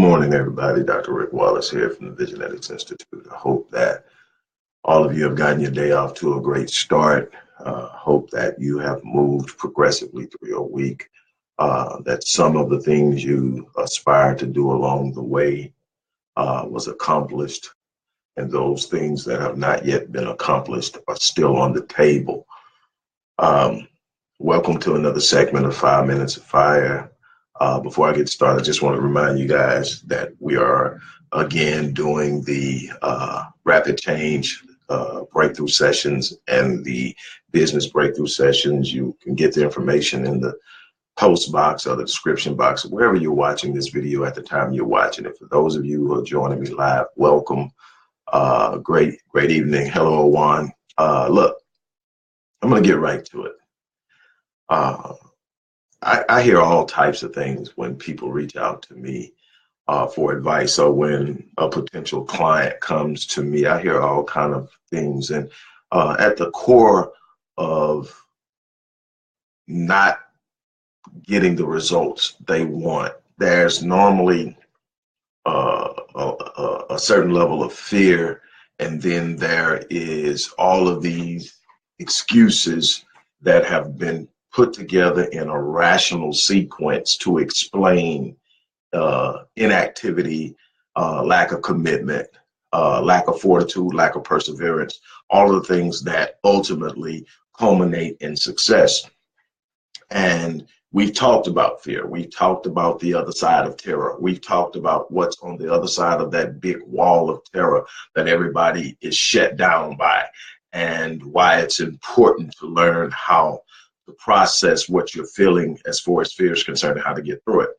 morning, everybody. Dr. Rick Wallace here from the Visionetics Institute. I hope that all of you have gotten your day off to a great start. Hope that you have moved progressively through your week, that some of the things you aspired to do along the way was accomplished, and those things that have not yet been accomplished are still on the table. Welcome to another segment of 5 Minutes of Fire. Before I get started, I just want to remind you guys that we are again doing the rapid change breakthrough sessions and the business breakthrough sessions. You can get the information in the post box or the description box, wherever you're watching this video at the time you're watching it. For those of you who are joining me live, welcome. Great evening. Hello, Juan. Look, I'm going to get right to it. I hear all types of things when people reach out to me for advice, or when a potential client comes to me. I hear all kind of things, and at the core of not getting the results they want, there's normally a certain level of fear, and then there is all of these excuses that have been put together in a rational sequence to explain inactivity, lack of commitment, lack of fortitude, lack of perseverance, all of the things that ultimately culminate in success. And we've talked about fear. We've talked about the other side of terror. We've talked about what's on the other side of that big wall of terror that everybody is shut down by, and why it's important to learn how to process what you're feeling as far as fear is concerned and how to get through it.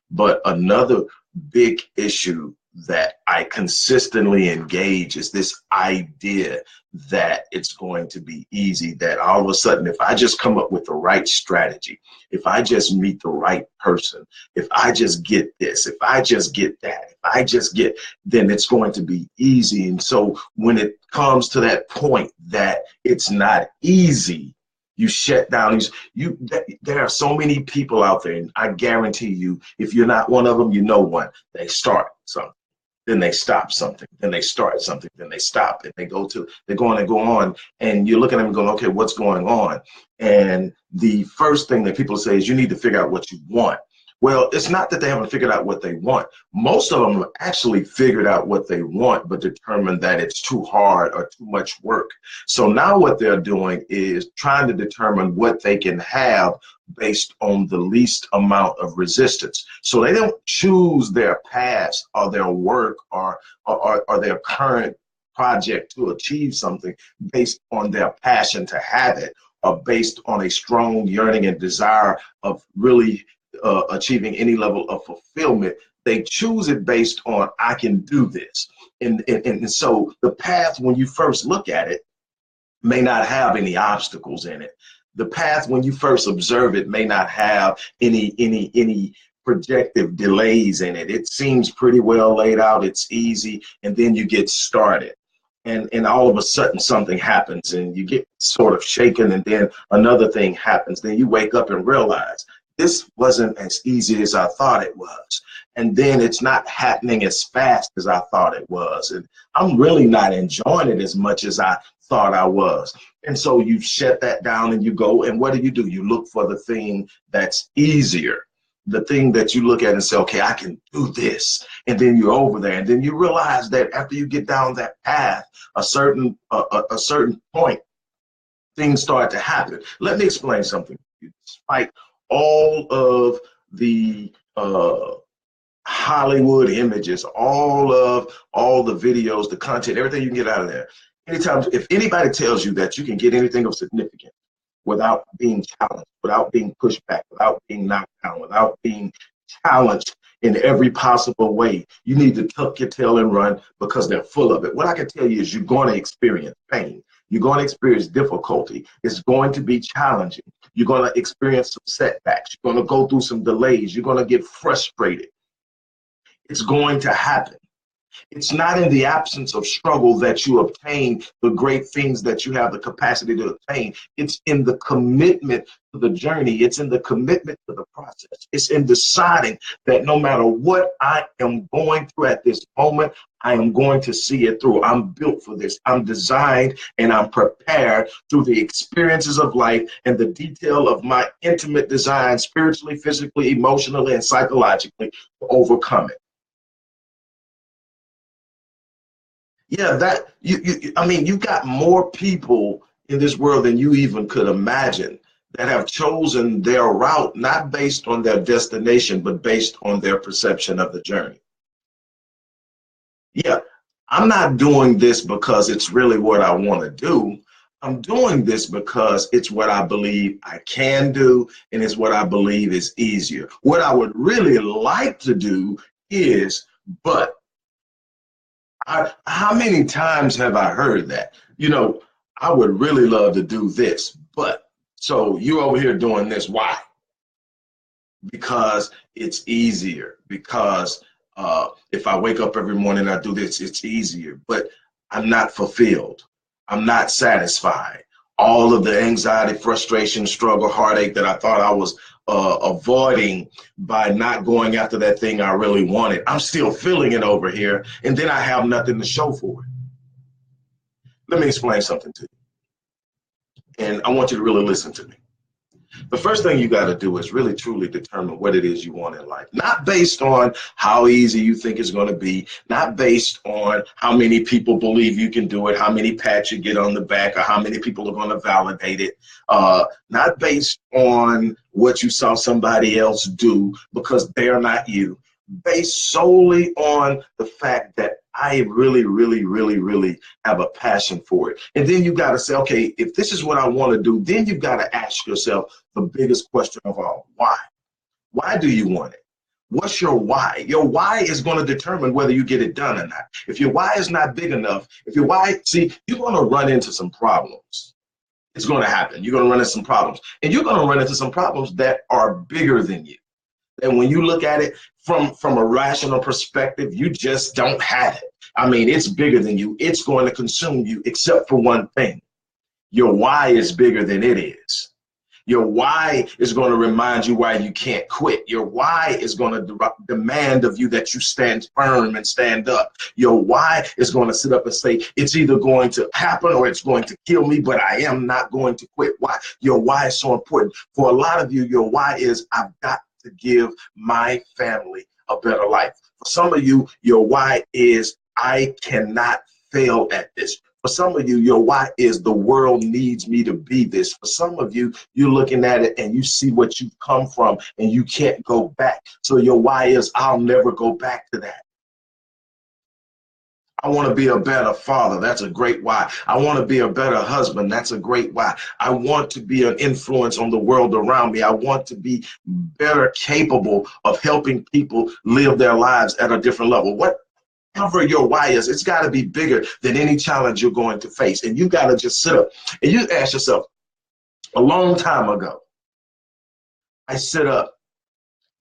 But another big issue that I consistently engage is this idea that it's going to be easy, that all of a sudden, if I just come up with the right strategy, if I just meet the right person, if I just get this, if I just get that, if I just get, then it's going to be easy. And so when it comes to that point that it's not easy, you shut down. There are so many people out there, and I guarantee you, if you're not one of them, you know one. They start something, then they stop something, then they start something, then they stop, and they go on, and you're looking at them going, okay, what's going on? And the first thing that people say is you need to figure out what you want. Well, it's not that they haven't figured out what they want. Most of them have actually figured out what they want, but determined that it's too hard or too much work. So now what they're doing is trying to determine what they can have based on the least amount of resistance. So they don't choose their past or their work or their current project to achieve something based on their passion to have it, or based on a strong yearning and desire of really achieving any level of fulfillment. They choose it based on, I can do this. And so the path, when you first look at it, may not have any obstacles in it. The path, when you first observe it, may not have any projective delays in it. It seems pretty well laid out. It's easy. And then you get started. And all of a sudden something happens and you get sort of shaken, and then another thing happens. Then you wake up and realize this wasn't as easy as I thought it was. And then it's not happening as fast as I thought it was. And I'm really not enjoying it as much as I thought I was. And so you shut that down and you go, and what do? You look for the thing that's easier, the thing that you look at and say, okay, I can do this. And then you're over there. And then you realize that after you get down that path, a certain point, things start to happen. Let me explain something. Despite all of the Hollywood images, all the videos, the content, everything you can get out of there. Anytime, if anybody tells you that you can get anything of significance without being challenged, without being pushed back, without being knocked down, without being challenged in every possible way, you need to tuck your tail and run, because they're full of it. What I can tell you is you're going to experience pain. You're going to experience difficulty. It's going to be challenging. You're going to experience some setbacks. You're going to go through some delays. You're going to get frustrated. It's going to happen. It's not in the absence of struggle that you obtain the great things that you have the capacity to obtain. It's in the commitment to the journey. It's in the commitment to the process. It's in deciding that no matter what I am going through at this moment, I am going to see it through. I'm built for this. I'm designed and I'm prepared through the experiences of life and the detail of my intimate design, spiritually, physically, emotionally, and psychologically, to overcome it. Yeah, that I mean, you got more people in this world than you even could imagine that have chosen their route not based on their destination, but based on their perception of the journey. Yeah, I'm not doing this because it's really what I want to do. I'm doing this because it's what I believe I can do, and it's what I believe is easier. What I would really like to do is, but how many times have I heard that? I would really love to do this, but so you over here doing this, why? Because it's easier. Because if I wake up every morning and I do this, it's easier. But I'm not fulfilled. I'm not satisfied. All of the anxiety, frustration, struggle, heartache that I thought I was avoiding by not going after that thing I really wanted, I'm still feeling it over here, and then I have nothing to show for it. Let me explain something to you, and I want you to really listen to me. The first thing you got to do is really truly determine what it is you want in life, not based on how easy you think it's going to be, not based on how many people believe you can do it, how many pats you get on the back, or how many people are going to validate it, not based on what you saw somebody else do because they're not you, based solely on the fact that I really, really, really, really have a passion for it. And then you got to say, okay, if this is what I want to do, then you've got to ask yourself the biggest question of all, why? Why do you want it? What's your why? Your why is going to determine whether you get it done or not. If your why is not big enough, if your why, see, you're going to run into some problems. It's going to happen. You're going to run into some problems. And you're going to run into some problems that are bigger than you. And when you look at it from a rational perspective, you just don't have it. I mean, it's bigger than you. It's going to consume you, except for one thing. Your why is bigger than it is. Your why is going to remind you why you can't quit. Your why is going to demand of you that you stand firm and stand up. Your why is going to sit up and say, it's either going to happen or it's going to kill me, but I am not going to quit. Why? Your why is so important. For a lot of you, your why is, I've got to give my family a better life. For some of you, your why is, I cannot fail at this. For some of you, your why is, the world needs me to be this. For some of you, you're looking at it and you see what you've come from and you can't go back. So your why is, I'll never go back to that. I want to be a better father. That's a great why. I want to be a better husband. That's a great why. I want to be an influence on the world around me. I want to be better capable of helping people live their lives at a different level. Whatever your why is, it's got to be bigger than any challenge you're going to face. And you got to just sit up and you ask yourself, a long time ago, I sit up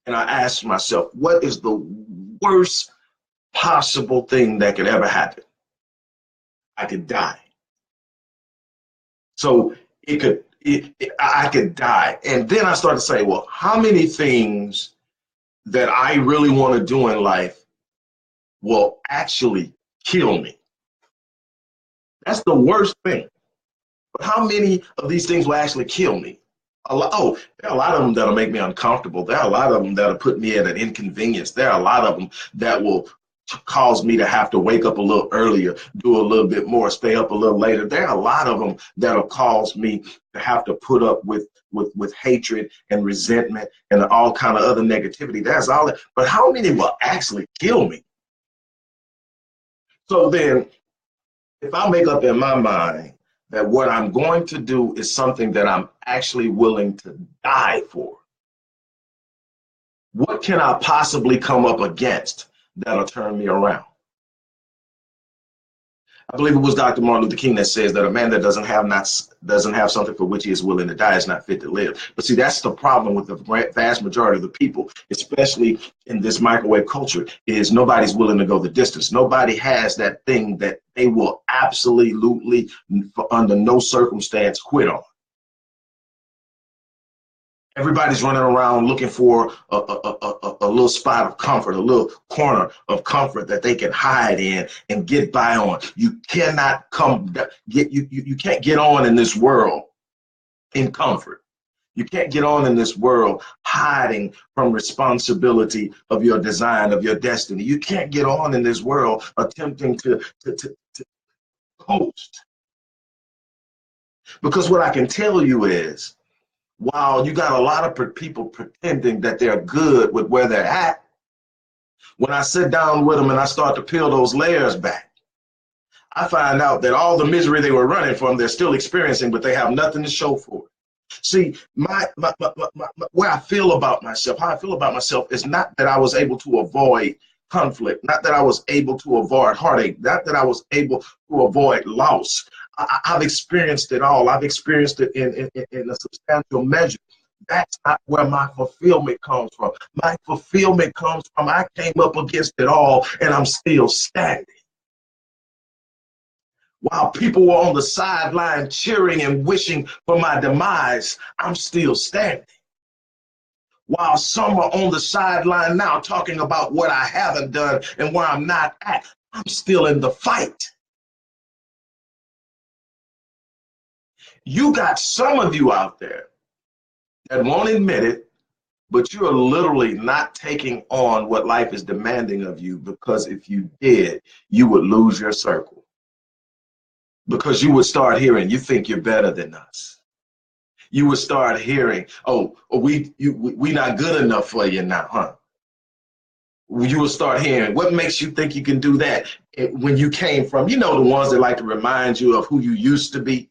and I ask myself, what is the worst possible thing that could ever happen? I could die. So I could die. And then I started to say, well, how many things that I really want to do in life will actually kill me? That's the worst thing. But how many of these things will actually kill me? There are a lot of them that'll make me uncomfortable. There are a lot of them that'll put me at an inconvenience. There are a lot of them that will cause me to have to wake up a little earlier, do a little bit more, stay up a little later. There are a lot of them that'll cause me to have to put up with hatred and resentment and all kind of other negativity. That's all that. But how many will actually kill me? So then, if I make up in my mind that what I'm going to do is something that I'm actually willing to die for, what can I possibly come up against that'll turn me around? I believe it was Dr. Martin Luther King that says that a man that doesn't have something for which he is willing to die is not fit to live. But see, that's the problem with the vast majority of the people, especially in this microwave culture, is nobody's willing to go the distance. Nobody has that thing that they will absolutely, under no circumstance, quit on. Everybody's running around looking for a little spot of comfort, a little corner of comfort that they can hide in and get by on. You cannot you can't get on in this world in comfort. You can't get on in this world hiding from responsibility of your design, of your destiny. You can't get on in this world attempting to coast. Because what I can tell you is, while you got a lot of people pretending that they're good with where they're at, when I sit down with them and I start to peel those layers back, I find out that all the misery they were running from, they're still experiencing, but they have nothing to show for it. See, where I feel about myself, how I feel about myself is not that I was able to avoid conflict, not that I was able to avoid heartache, not that I was able to avoid loss. I've experienced it all. I've experienced it in a substantial measure. That's not where my fulfillment comes from. My fulfillment comes from I came up against it all and I'm still standing. While people were on the sideline cheering and wishing for my demise, I'm still standing. While some are on the sideline now talking about what I haven't done and where I'm not at, I'm still in the fight. You got some of you out there that won't admit it, but you're literally not taking on what life is demanding of you, because if you did, you would lose your circle. Because you would start hearing, you think you're better than us. You would start hearing, oh, we not good enough for you now, huh? You will start hearing, what makes you think you can do that when you came from, the ones that like to remind you of who you used to be,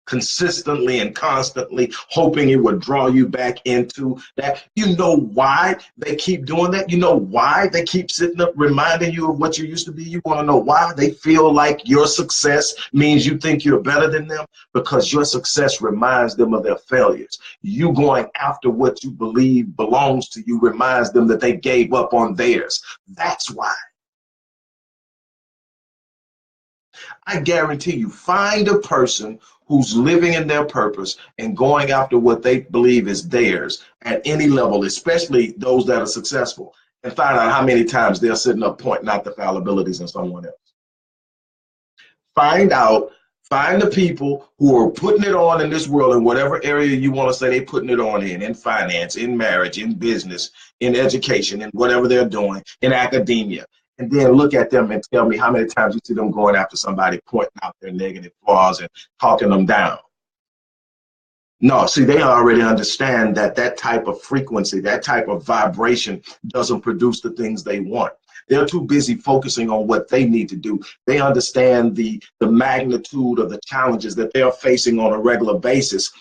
consistently and constantly hoping it would draw you back into that. You know why they keep doing that? You know why they keep sitting up reminding you of what you used to be? You want to know why they feel like your success means you think you're better than them? Because your success reminds them of their failures. You going after what you believe belongs to you reminds them that they gave up on theirs. That's why. I guarantee you, find a person who's living in their purpose and going after what they believe is theirs at any level, especially those that are successful, and find out how many times they're sitting up pointing out the fallibilities in someone else. Find the people who are putting it on in this world in whatever area you want to say they're putting it on in finance, in marriage, in business, in education, in whatever they're doing, in academia. And then look at them and tell me how many times you see them going after somebody, pointing out their negative flaws and talking them down. No, see, they already understand that that type of frequency, that type of vibration doesn't produce the things they want. They're too busy focusing on what they need to do. They understand the magnitude of the challenges that they're facing on a regular basis,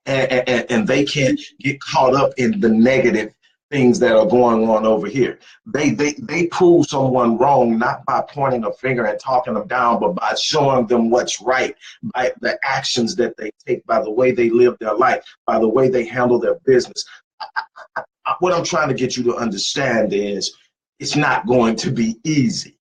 and they can't get caught up in the negative things that are going on over here. They prove someone wrong not by pointing a finger and talking them down, but by showing them what's right, by the actions that they take, by the way they live their life, by the way they handle their business. What I'm trying to get you to understand is it's not going to be easy.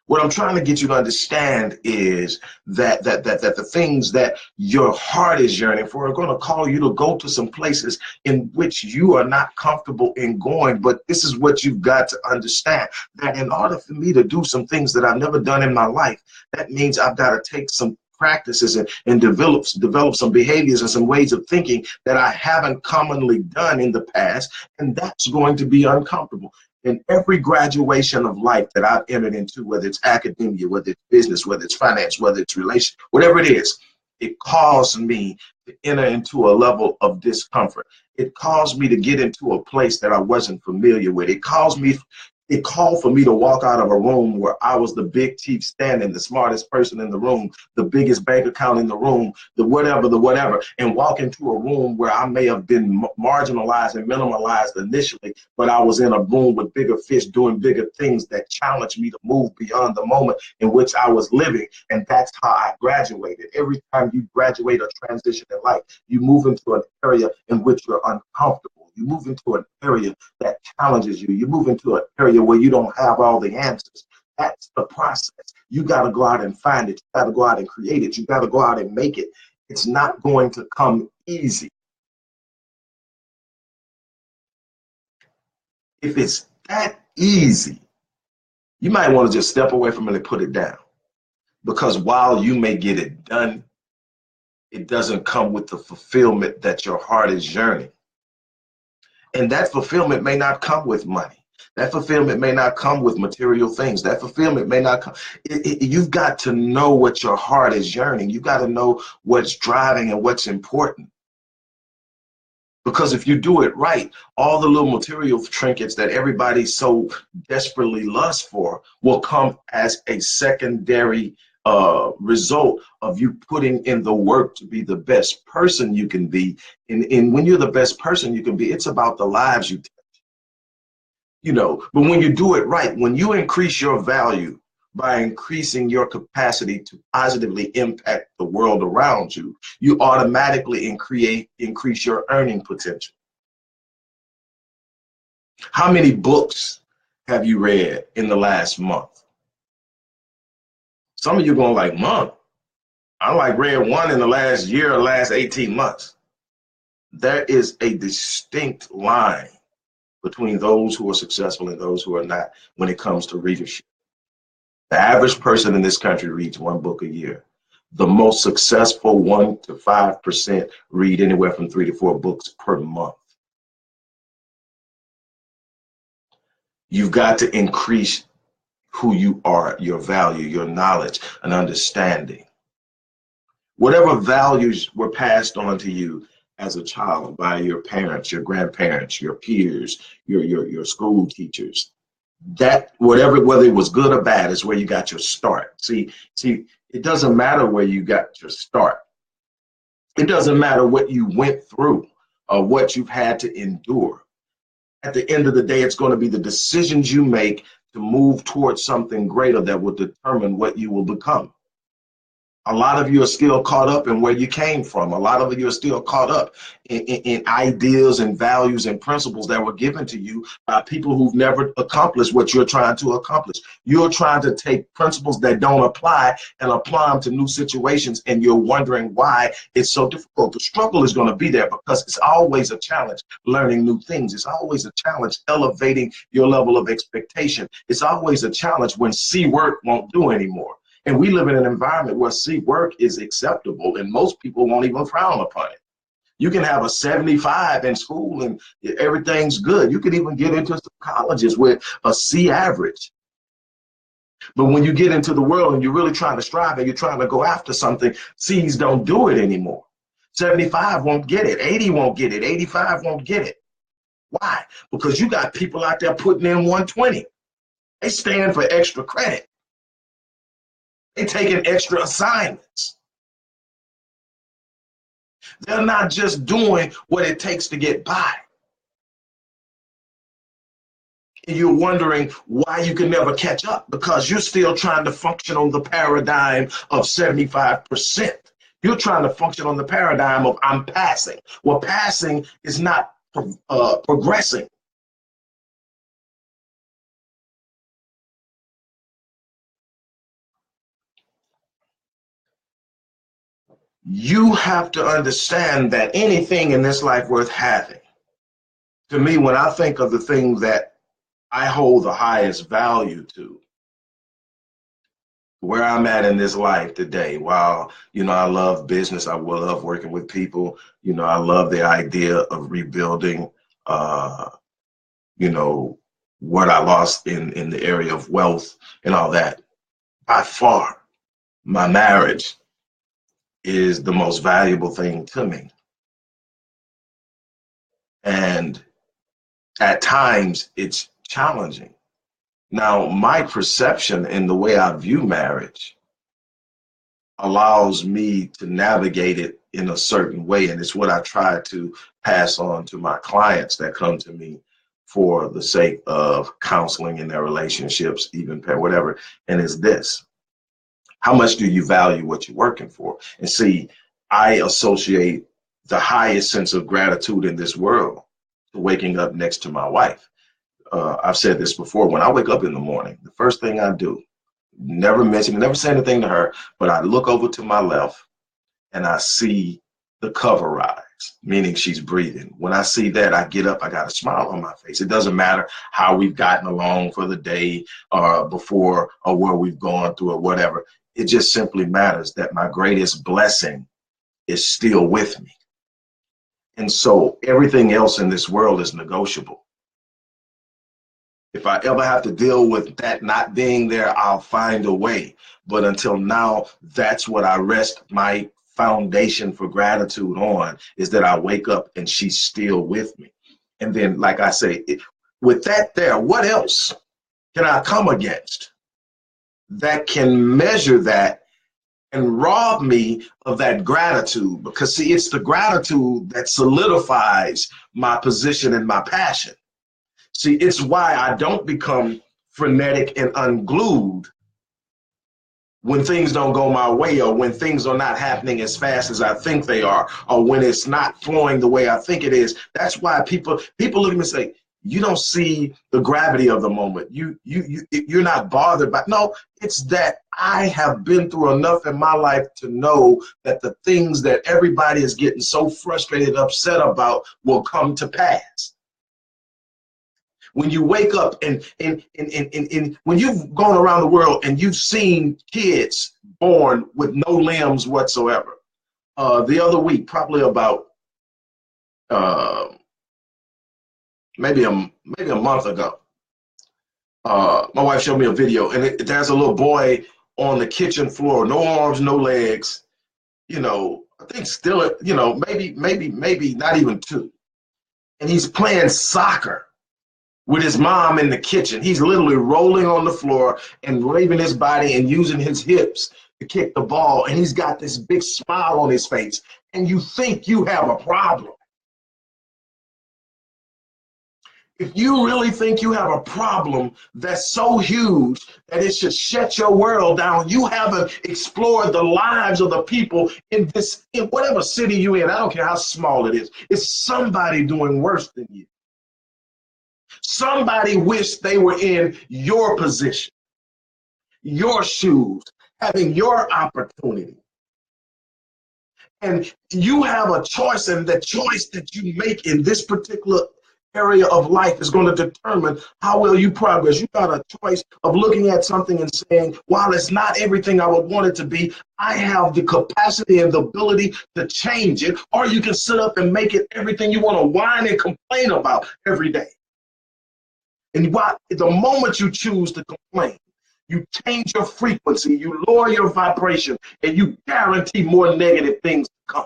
What I'm trying to get you to understand is that the things that your heart is yearning for are going to call you to go to some places in which you are not comfortable in going. But this is what you've got to understand, that in order for me to do some things that I've never done in my life, that means I've got to take some practices and develop some behaviors and some ways of thinking that I haven't commonly done in the past. And that's going to be uncomfortable. In every graduation of life that I've entered into, whether it's academia, whether it's business, whether it's finance, whether it's relation, whatever it is, it caused me to enter into a level of discomfort. It caused me to get into a place that I wasn't familiar with. It caused me It called for me to walk out of a room where I was the big chief standing, the smartest person in the room, the biggest bank account in the room, the whatever, and walk into a room where I may have been marginalized and minimalized initially, but I was in a room with bigger fish doing bigger things that challenged me to move beyond the moment in which I was living. And that's how I graduated. Every time you graduate or transition in life, you move into an area in which you're uncomfortable. You move into an area that challenges you. You move into an area where you don't have all the answers. That's the process. You got to go out and find it. You got to go out and create it. You got to go out and make it. It's not going to come easy. If it's that easy, you might want to just step away from it and put it down. Because while you may get it done, it doesn't come with the fulfillment that your heart is yearning. And that fulfillment may not come with money. That fulfillment may not come with material things. That fulfillment may not come. You've got to know what your heart is yearning. You've got to know what's driving and what's important. Because if you do it right, all the little material trinkets that everybody so desperately lusts for will come as a secondary result of you putting in the work to be the best person you can be. And when you're the best person you can be, it's about the lives you touch. You know, but when you do it right, when you increase your value by increasing your capacity to positively impact the world around you, you automatically increase your earning potential. How many books have you read in the last month? Some of you are going like, month? I like read one in the last year or last 18 months. There is a distinct line between those who are successful and those who are not when it comes to readership. The average person in this country reads one book a year. The most successful 1 to 5% read anywhere from 3 to 4 books per month. You've got to increase who you are, your value, your knowledge, and understanding. Whatever values were passed on to you as a child by your parents, your grandparents, your peers, your school teachers, that whatever, whether it was good or bad, is where you got your start. See, it doesn't matter where you got your start. It doesn't matter what you went through or what you've had to endure. At the end of the day, it's going to be the decisions you make to move towards something greater that will determine what you will become. A lot of you are still caught up in where you came from. A lot of you are still caught up in ideas and values and principles that were given to you by people who've never accomplished what you're trying to accomplish. You're trying to take principles that don't apply and apply them to new situations, and you're wondering why it's so difficult. The struggle is going to be there because it's always a challenge learning new things. It's always a challenge elevating your level of expectation. It's always a challenge when C work won't do anymore. And we live in an environment where C work is acceptable and most people won't even frown upon it. You can have a 75 in school and everything's good. You can even get into some colleges with a C average. But when you get into the world and you're really trying to strive and you're trying to go after something, C's don't do it anymore. 75 won't get it. 80 won't get it. 85 won't get it. Why? Because you got people out there putting in 120. They stand for extra credit. They're taking extra assignments. They're not just doing what it takes to get by. And you're wondering why you can never catch up because you're still trying to function on the paradigm of 75%. You're trying to function on the paradigm of I'm passing. Well, passing is not progressing. You have to understand that anything in this life worth having, to me, when I think of the thing that I hold the highest value to, where I'm at in this life today, while, I love business, I love working with people, I love the idea of rebuilding, what I lost in the area of wealth and all that. By far, my marriage is the most valuable thing to me. And at times it's challenging Now, my perception and the way I view marriage allows me to navigate it in a certain way. And it's what I try to pass on to my clients that come to me for the sake of counseling in their relationships, even whatever. And it's this: how much do you value what you're working for? And see, I associate the highest sense of gratitude in this world to waking up next to my wife. I've said this before. When I wake up in the morning, the first thing I do, never mention, never say anything to her, but I look over to my left and I see the cover rise, meaning she's breathing. When I see that, I get up, I got a smile on my face. It doesn't matter how we've gotten along for the day or before or where we've gone through or whatever. It just simply matters that my greatest blessing is still with me. And so everything else in this world is negotiable. If I ever have to deal with that not being there, I'll find a way. But until now, that's what I rest my foundation for gratitude on, is that I wake up and she's still with me. And then, like I say, with that there, what else can I come against that can measure that and rob me of that gratitude? Because see, it's the gratitude that solidifies my position and my passion. See, it's why I don't become frenetic and unglued when things don't go my way, or when things are not happening as fast as I think they are, or when it's not flowing the way I think it is. That's why people look at me and say, you don't see the gravity of the moment. You're not bothered by. No, it's that I have been through enough in my life to know that the things that everybody is getting so frustrated and upset about will come to pass. When you wake up and when you've gone around the world and you've seen kids born with no limbs whatsoever. The other week, probably about maybe a month ago, my wife showed me a video, and there's a little boy on the kitchen floor, no arms, no legs, I think still, maybe not even 2. And he's playing soccer with his mom in the kitchen. He's literally rolling on the floor and waving his body and using his hips to kick the ball. And he's got this big smile on his face. And you think you have a problem. If you really think you have a problem that's so huge that it should shut your world down, you haven't explored the lives of the people in whatever city you're in. I don't care how small it is. It's somebody doing worse than you. Somebody wished they were in your position, your shoes, having your opportunity. And you have a choice, and the choice that you make in this particular area of life is going to determine how well you progress. You got a choice of looking at something and saying, while it's not everything I would want it to be, I have the capacity and the ability to change it. Or you can sit up and make it everything you want to whine and complain about every day. And the moment you choose to complain, you change your frequency, you lower your vibration, and you guarantee more negative things to come.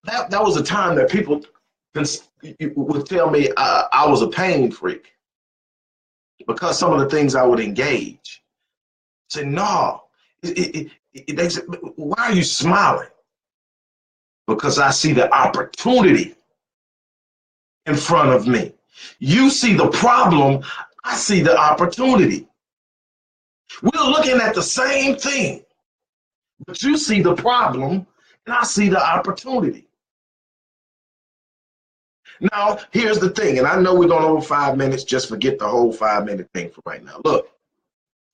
That was a time that people would tell me I was a pain freak because some of the things I would engage. Say, no. They said, why are you smiling? Because I see the opportunity in front of me. You see the problem, I see the opportunity. We're looking at the same thing, but you see the problem and I see the opportunity. Now, here's the thing, and I know we're going over 5 minutes. Just forget the whole 5-minute thing for right now. Look,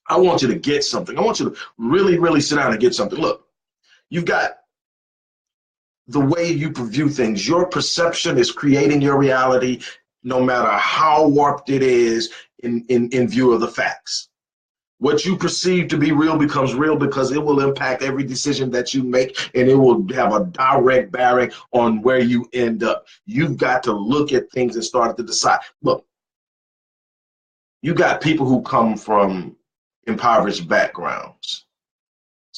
I want you to get something. I want you to really, really sit down and get something. Look, you've got the way you view things. Your perception is creating your reality, no matter how warped it is in view of the facts. What you perceive to be real becomes real because it will impact every decision that you make, and it will have a direct bearing on where you end up. You've got to look at things and start to decide. Look, you got people who come from impoverished backgrounds.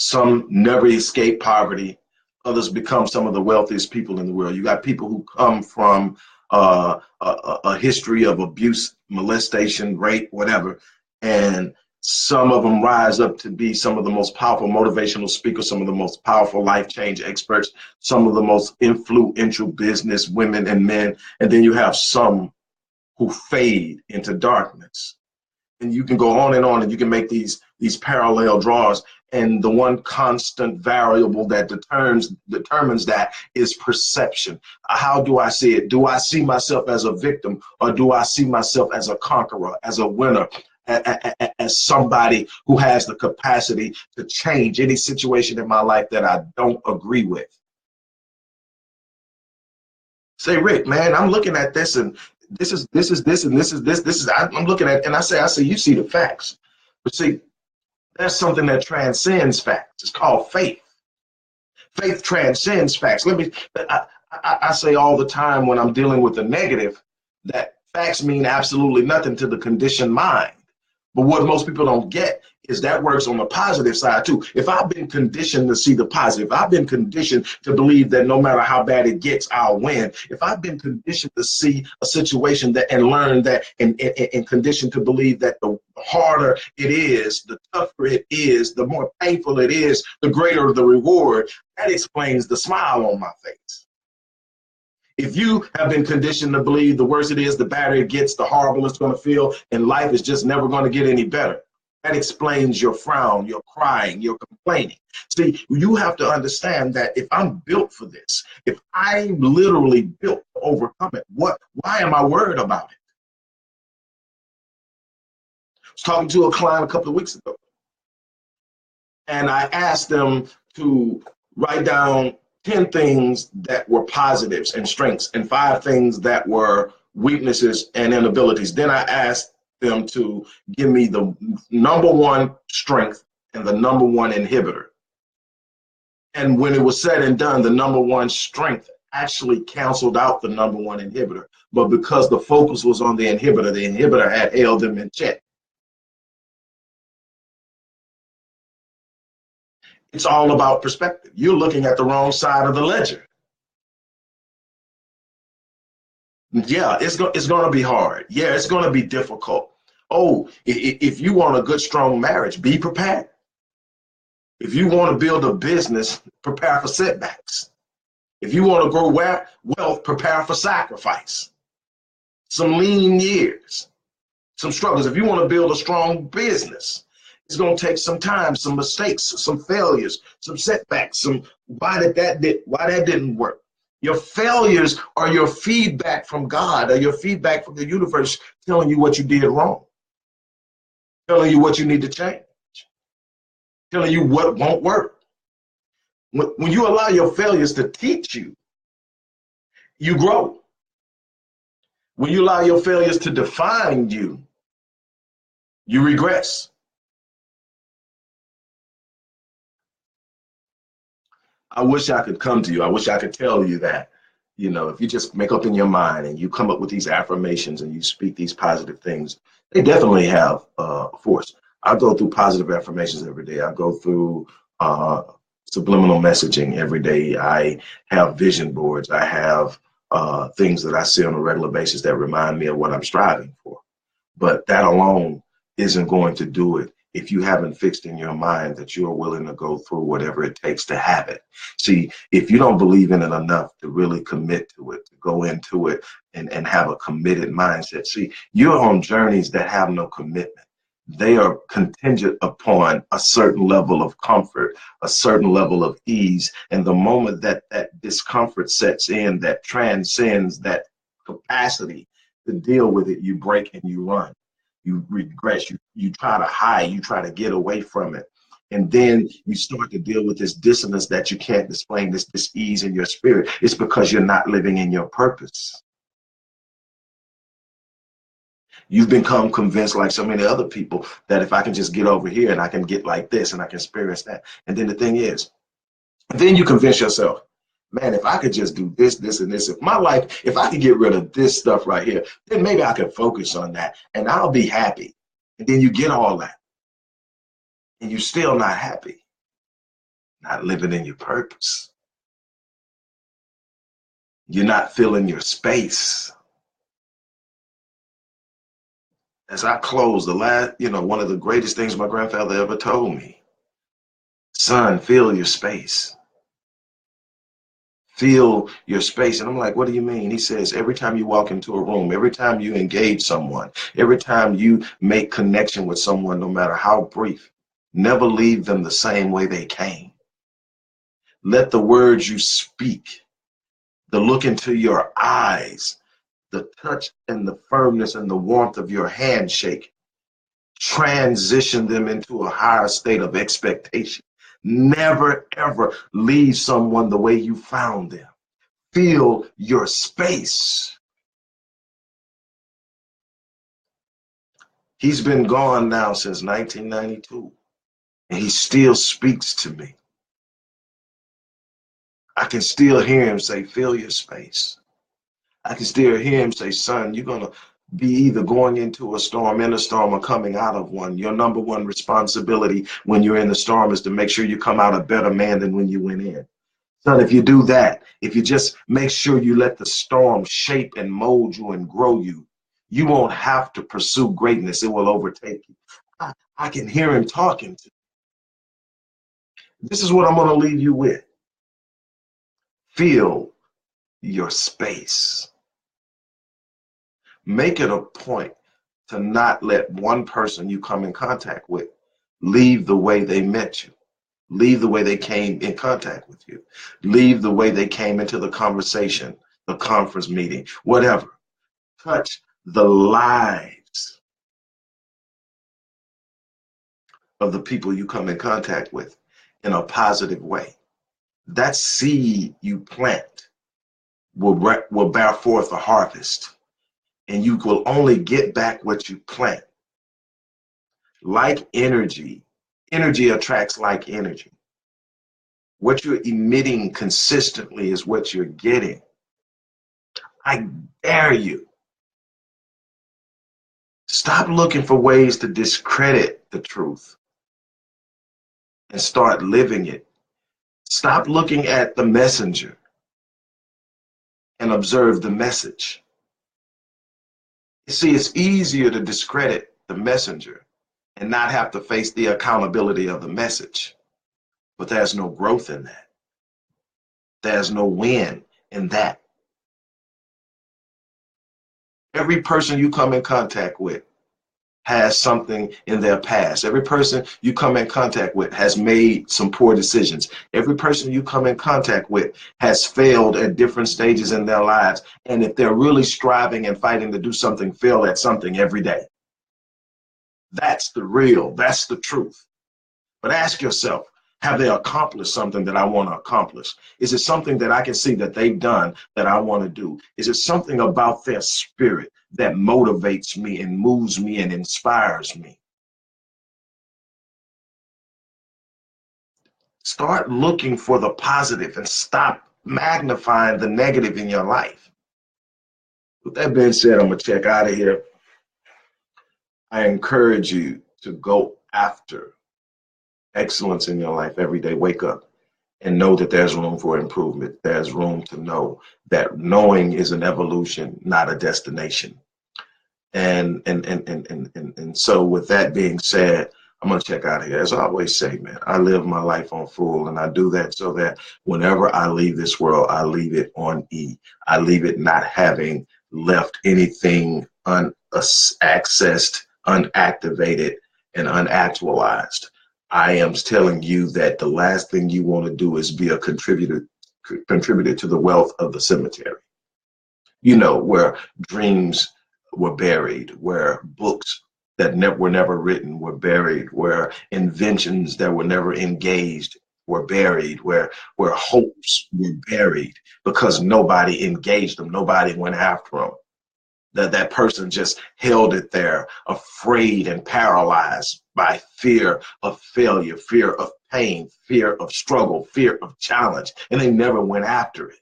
Some never escape poverty. Others become some of the wealthiest people in the world. You got people who come from a history of abuse, molestation, rape, whatever, and some of them rise up to be some of the most powerful motivational speakers, some of the most powerful life change experts, some of the most influential business women and men. And then you have some who fade into darkness. And you can go on, and you can make these parallel draws. And the one constant variable that determines that is perception. How do I see it? Do I see myself as a victim, or do I see myself as a conqueror, as a winner, as somebody who has the capacity to change any situation in my life that I don't agree with? Say, Rick, man, I'm looking at this, and this is this, and this is this is. I'm looking at, and I say, you see the facts, but see, there's something that transcends facts. It's called faith. Faith transcends facts. I say all the time when I'm dealing with the negative that facts mean absolutely nothing to the conditioned mind. But what most people don't get is that works on the positive side too. If I've been conditioned to see the positive, I've been conditioned to believe that no matter how bad it gets, I'll win. If I've been conditioned to see a situation that and learn that and conditioned to believe that the harder it is, the tougher it is, the more painful it is, the greater the reward, that explains the smile on my face. If you have been conditioned to believe the worse it is, the badder it gets, the horrible it's going to feel, and life is just never going to get any better, that explains your frown, your crying, your complaining. See, you have to understand that if I'm built for this, if I'm literally built to overcome it, why am I worried about it? I was talking to a client a couple of weeks ago, and I asked them to write down 10 things that were positives and strengths, and 5 things that were weaknesses and inabilities. Then I asked them to give me the number 1 strength and the number 1 inhibitor. And when it was said and done, the number 1 strength actually canceled out the number 1 inhibitor. But because the focus was on the inhibitor had held them in check. It's all about perspective. You're looking at the wrong side of the ledger. Yeah, it's going to be hard. Yeah, it's going to be difficult. Oh, if you want a good, strong marriage, be prepared. If you want to build a business, prepare for setbacks. If you want to grow wealth, prepare for sacrifice. Some lean years, some struggles. If you want to build a strong business, it's going to take some time, some mistakes, some failures, some setbacks, some why that didn't work. Your failures are your feedback from God, or your feedback from the universe telling you what you did wrong, telling you what you need to change, telling you what won't work. When you allow your failures to teach you, you grow. When you allow your failures to define you, you regress. I wish I could come to you. I wish I could tell you that, if you just make up in your mind and you come up with these affirmations and you speak these positive things, they definitely have force. I go through positive affirmations every day. I go through subliminal messaging every day. I have vision boards. I have things that I see on a regular basis that remind me of what I'm striving for. But that alone isn't going to do it if you haven't fixed in your mind that you're willing to go through whatever it takes to have it. See, if you don't believe in it enough to really commit to it, to go into it and have a committed mindset, see, you're on journeys that have no commitment. They are contingent upon a certain level of comfort, a certain level of ease. And the moment that discomfort sets in, that transcends that capacity to deal with it, you break and you run. You regress, you try to hide, you try to get away from it. And then you start to deal with this dissonance that you can't explain, this ease in your spirit. It's because you're not living in your purpose. You've become convinced, like so many other people, that if I can just get over here and I can get like this and I can experience that. And then the thing is, then you convince yourself, man, if I could just do this, this, and this, if I could get rid of this stuff right here, then maybe I could focus on that and I'll be happy. And then you get all that and you're still not happy. not living in your purpose. You're not filling your space. As I close, one of the greatest things my grandfather ever told me, son, fill your space. Fill your space. And I'm like, what do you mean? He says, every time you walk into a room, every time you engage someone, every time you make connection with someone, no matter how brief, never leave them the same way they came. Let the words you speak, the look into your eyes, the touch and the firmness and the warmth of your handshake transition them into a higher state of expectation. Never, ever leave someone the way you found them. Fill your space. He's been gone now since 1992, and he still speaks to me. I can still hear him say, fill your space. I can still hear him say, son, you're going to be either going into a storm, in a storm, or coming out of one. Your number one responsibility when you're in the storm is to make sure you come out a better man than when you went in. Son, if you do that, if you just make sure you let the storm shape and mold you and grow you, you won't have to pursue greatness. It will overtake you. I can hear him talking to you. This is what I'm going to leave you with. Fill your space. Make it a point to not let one person you come in contact with leave the way they met you. Leave the way they came in contact with you. Leave the way they came into the conversation, the conference meeting, whatever. Touch the lives of the people you come in contact with in a positive way. That seed you plant will bear forth a harvest, and you will only get back what you plant. Like energy, energy attracts like energy. What you're emitting consistently is what you're getting. I dare you. Stop looking for ways to discredit the truth and start living it. Stop looking at the messenger and observe the message. You see, it's easier to discredit the messenger and not have to face the accountability of the message. But there's no growth in that. There's no win in that. Every person you come in contact with has something in their past. Every person you come in contact with has made some poor decisions. Every person you come in contact with has failed at different stages in their lives. And if they're really striving and fighting to do something, fail at something every day. That's the truth. But ask yourself, have they accomplished something that I want to accomplish? Is it something that I can see that they've done that I want to do? Is it something about their spirit that motivates me and moves me and inspires me? Start looking for the positive and stop magnifying the negative in your life. With that being said, I'm going to check out of here. I encourage you to go after excellence in your life every day. Wake up and know that there's room for improvement. There's room to know that knowing is an evolution, not a destination. And so with that being said, I'm going to check out of here. As I always say, man, I live my life on full, and I do that so that whenever I leave this world, I leave it on E. I leave it not having left anything unaccessed, unactivated, and unactualized. I am telling you that the last thing you want to do is be a contributor to the wealth of the cemetery. You know, where dreams were buried, where books that were never written were buried, where inventions that were never engaged were buried, where hopes were buried because nobody engaged them, nobody went after them. That person just held it there, afraid and paralyzed by fear of failure, fear of pain, fear of struggle, fear of challenge, and they never went after it.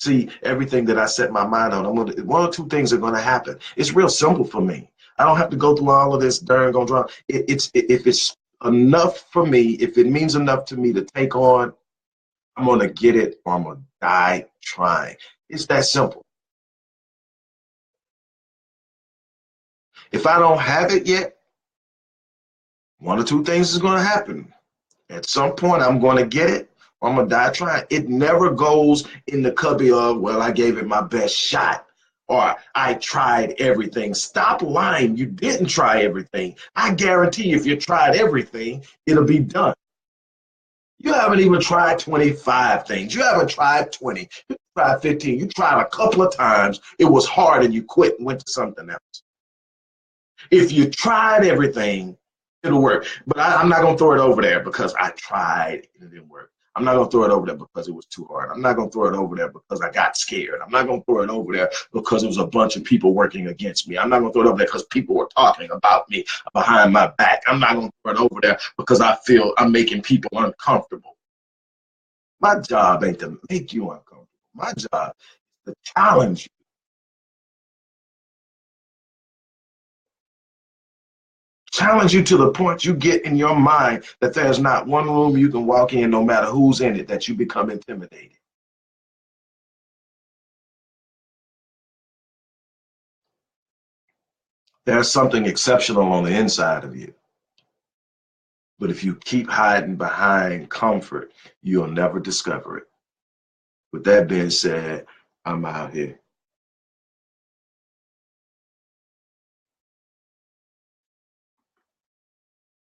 See, everything that I set my mind on, one or two things are going to happen. It's real simple for me. I don't have to go through all of this darn drama. If it's enough for me, if it means enough to me to take on, I'm going to get it or I'm going to die trying. It's that simple. If I don't have it yet, one or two things is going to happen. At some point, I'm going to get it or I'm going to die trying. It never goes in the cubby of, well, I gave it my best shot or I tried everything. Stop lying. You didn't try everything. I guarantee you, if you tried everything, it'll be done. You haven't even tried 25 things. You haven't tried 20. You tried 15. You tried a couple of times. It was hard and you quit and went to something else. If you tried everything, it'll work. But I'm not going to throw it over there because I tried and it didn't work. I'm not going to throw it over there because it was too hard. I'm not going to throw it over there because I got scared. I'm not going to throw it over there because it was a bunch of people working against me. I'm not going to throw it over there because people were talking about me behind my back. I'm not going to throw it over there because I feel I'm making people uncomfortable. My job ain't to make you uncomfortable. My job is to challenge you. Challenge you to the point you get in your mind that there's not one room you can walk in, no matter who's in it, that you become intimidated. There's something exceptional on the inside of you. But if you keep hiding behind comfort, you'll never discover it. With that being said, I'm out here.